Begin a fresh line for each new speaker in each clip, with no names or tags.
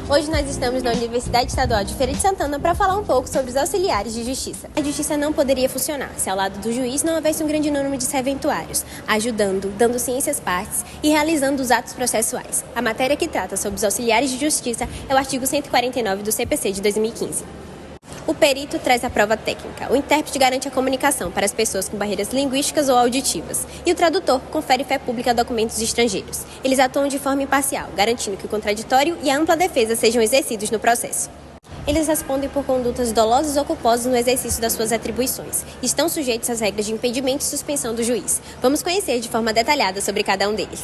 Hoje nós estamos na Universidade Estadual de Feira de Santana para falar um pouco sobre os auxiliares de justiça. A justiça não poderia funcionar se ao lado do juiz não houvesse um grande número de serventuários, ajudando, dando ciência às partes e realizando os atos processuais. A matéria que trata sobre os auxiliares de justiça é o artigo 149 do CPC de 2015. O perito traz a prova técnica, o intérprete garante a comunicação para as pessoas com barreiras linguísticas ou auditivas, e o tradutor confere fé pública a documentos estrangeiros. Eles atuam de forma imparcial, garantindo que o contraditório e a ampla defesa sejam exercidos no processo. Eles respondem por condutas dolosas ou culposas no exercício das suas atribuições e estão sujeitos às regras de impedimento e suspensão do juiz. Vamos conhecer de forma detalhada sobre cada um deles.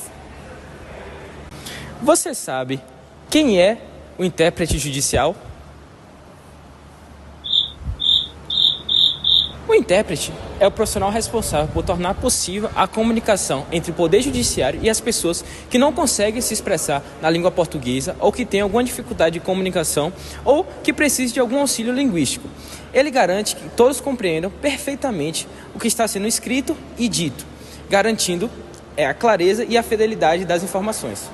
Você sabe quem é o intérprete judicial? O intérprete é o profissional responsável por tornar possível a comunicação entre o Poder Judiciário e as pessoas que não conseguem se expressar na língua portuguesa ou que têm alguma dificuldade de comunicação ou que precisem de algum auxílio linguístico. Ele garante que todos compreendam perfeitamente o que está sendo escrito e dito, garantindo a clareza e a fidelidade das informações.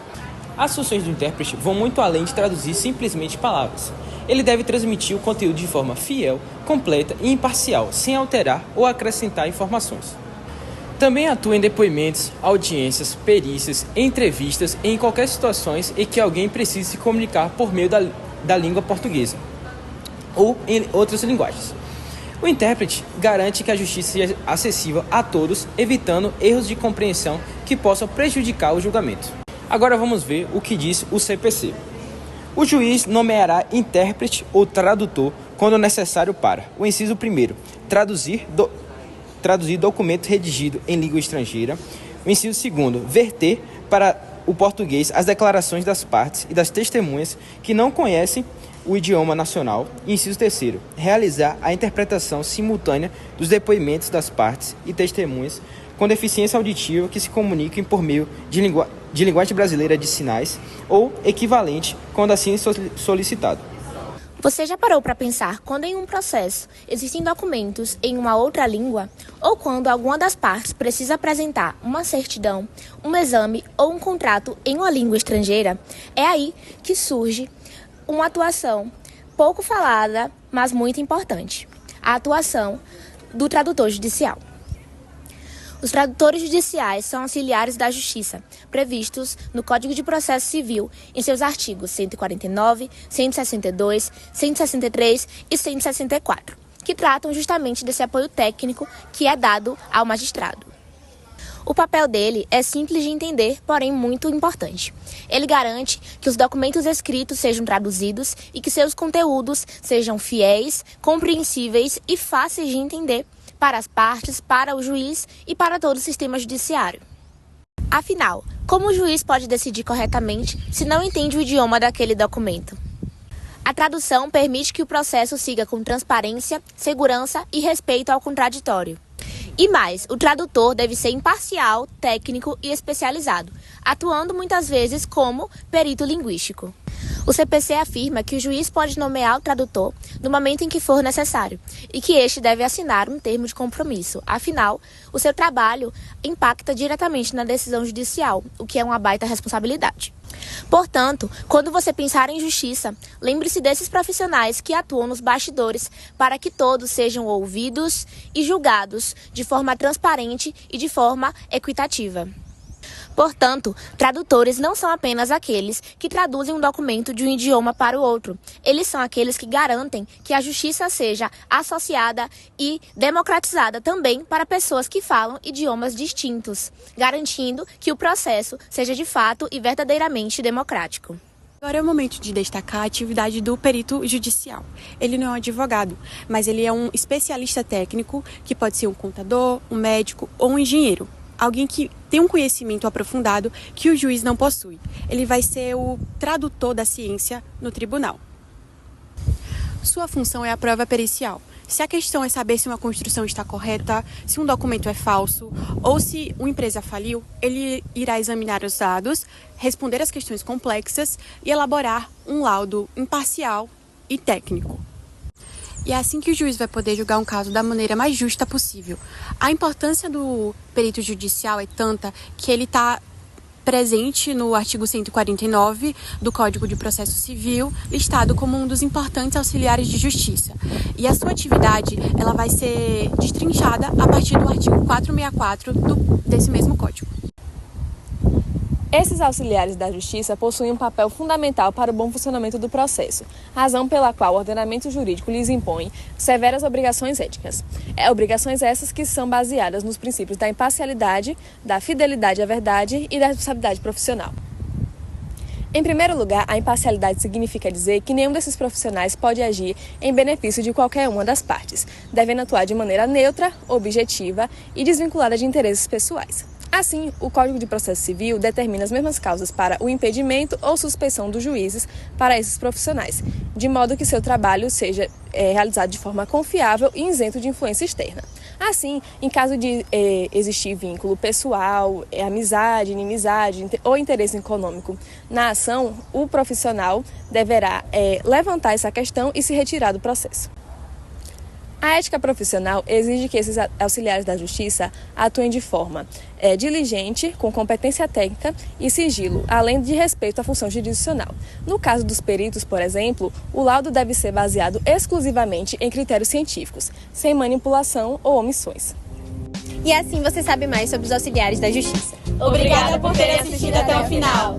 As funções do intérprete vão muito além de traduzir simplesmente palavras. Ele deve transmitir o conteúdo de forma fiel, completa e imparcial, sem alterar ou acrescentar informações. Também atua em depoimentos, audiências, perícias, entrevistas e em qualquer situações em que alguém precise se comunicar por meio da língua portuguesa ou em outras linguagens. O intérprete garante que a justiça seja acessível a todos, evitando erros de compreensão que possam prejudicar o julgamento. Agora vamos ver o que diz o CPC. O juiz nomeará intérprete ou tradutor quando necessário para o inciso 1º, traduzir documento redigido em língua estrangeira. O inciso 2º, verter para o português as declarações das partes e das testemunhas que não conhecem o idioma nacional. E inciso 3º, realizar a interpretação simultânea dos depoimentos das partes e testemunhas com deficiência auditiva que se comuniquem por meio de linguagem brasileira de sinais ou equivalente quando assim solicitado.
Você já parou para pensar quando em um processo existem documentos em uma outra língua ou quando alguma das partes precisa apresentar uma certidão, um exame ou um contrato em uma língua estrangeira? É aí que surge uma atuação pouco falada, mas muito importante: a atuação do tradutor judicial. Os tradutores judiciais são auxiliares da Justiça, previstos no Código de Processo Civil, em seus artigos 149, 162, 163 e 164, que tratam justamente desse apoio técnico que é dado ao magistrado. O papel dele é simples de entender, porém muito importante. Ele garante que os documentos escritos sejam traduzidos e que seus conteúdos sejam fiéis, compreensíveis e fáceis de entender para as partes, para o juiz e para todo o sistema judiciário. Afinal, como o juiz pode decidir corretamente se não entende o idioma daquele documento? A tradução permite que o processo siga com transparência, segurança e respeito ao contraditório. E mais, o tradutor deve ser imparcial, técnico e especializado, atuando muitas vezes como perito linguístico. O CPC afirma que o juiz pode nomear o tradutor no momento em que for necessário e que este deve assinar um termo de compromisso. Afinal, o seu trabalho impacta diretamente na decisão judicial, o que é uma baita responsabilidade. Portanto, quando você pensar em justiça, lembre-se desses profissionais que atuam nos bastidores para que todos sejam ouvidos e julgados de forma transparente e de forma equitativa. Portanto, tradutores não são apenas aqueles que traduzem um documento de um idioma para o outro. Eles são aqueles que garantem que a justiça seja associada e democratizada também para pessoas que falam idiomas distintos, garantindo que o processo seja de fato e verdadeiramente democrático.
Agora é o momento de destacar a atividade do perito judicial. Ele não é um advogado, mas ele é um especialista técnico que pode ser um contador, um médico ou um engenheiro. Alguém que tem um conhecimento aprofundado que o juiz não possui. Ele vai ser o tradutor da ciência no tribunal. Sua função é a prova pericial. Se a questão é saber se uma construção está correta, se um documento é falso ou se uma empresa faliu, ele irá examinar os dados, responder às questões complexas e elaborar um laudo imparcial e técnico. E é assim que o juiz vai poder julgar um caso da maneira mais justa possível. A importância do perito judicial é tanta que ele está presente no artigo 149 do Código de Processo Civil, listado como um dos importantes auxiliares de justiça. E a sua atividade ela vai ser destrinchada a partir do artigo 464 desse mesmo Código.
Esses auxiliares da Justiça possuem um papel fundamental para o bom funcionamento do processo, razão pela qual o ordenamento jurídico lhes impõe severas obrigações éticas. Obrigações essas que são baseadas nos princípios da imparcialidade, da fidelidade à verdade e da responsabilidade profissional. Em primeiro lugar, a imparcialidade significa dizer que nenhum desses profissionais pode agir em benefício de qualquer uma das partes, devendo atuar de maneira neutra, objetiva e desvinculada de interesses pessoais. Assim, o Código de Processo Civil determina as mesmas causas para o impedimento ou suspeição dos juízes para esses profissionais, de modo que seu trabalho seja realizado de forma confiável e isento de influência externa. Assim, em caso de existir vínculo pessoal, amizade, inimizade ou interesse econômico na ação, o profissional deverá levantar essa questão e se retirar do processo. A ética profissional exige que esses auxiliares da Justiça atuem de forma diligente, com competência técnica e sigilo, além de respeito à função jurisdicional. No caso dos peritos, por exemplo, o laudo deve ser baseado exclusivamente em critérios científicos, sem manipulação ou omissões.
E assim você sabe mais sobre os auxiliares da Justiça.
Obrigada por terem assistido até o final.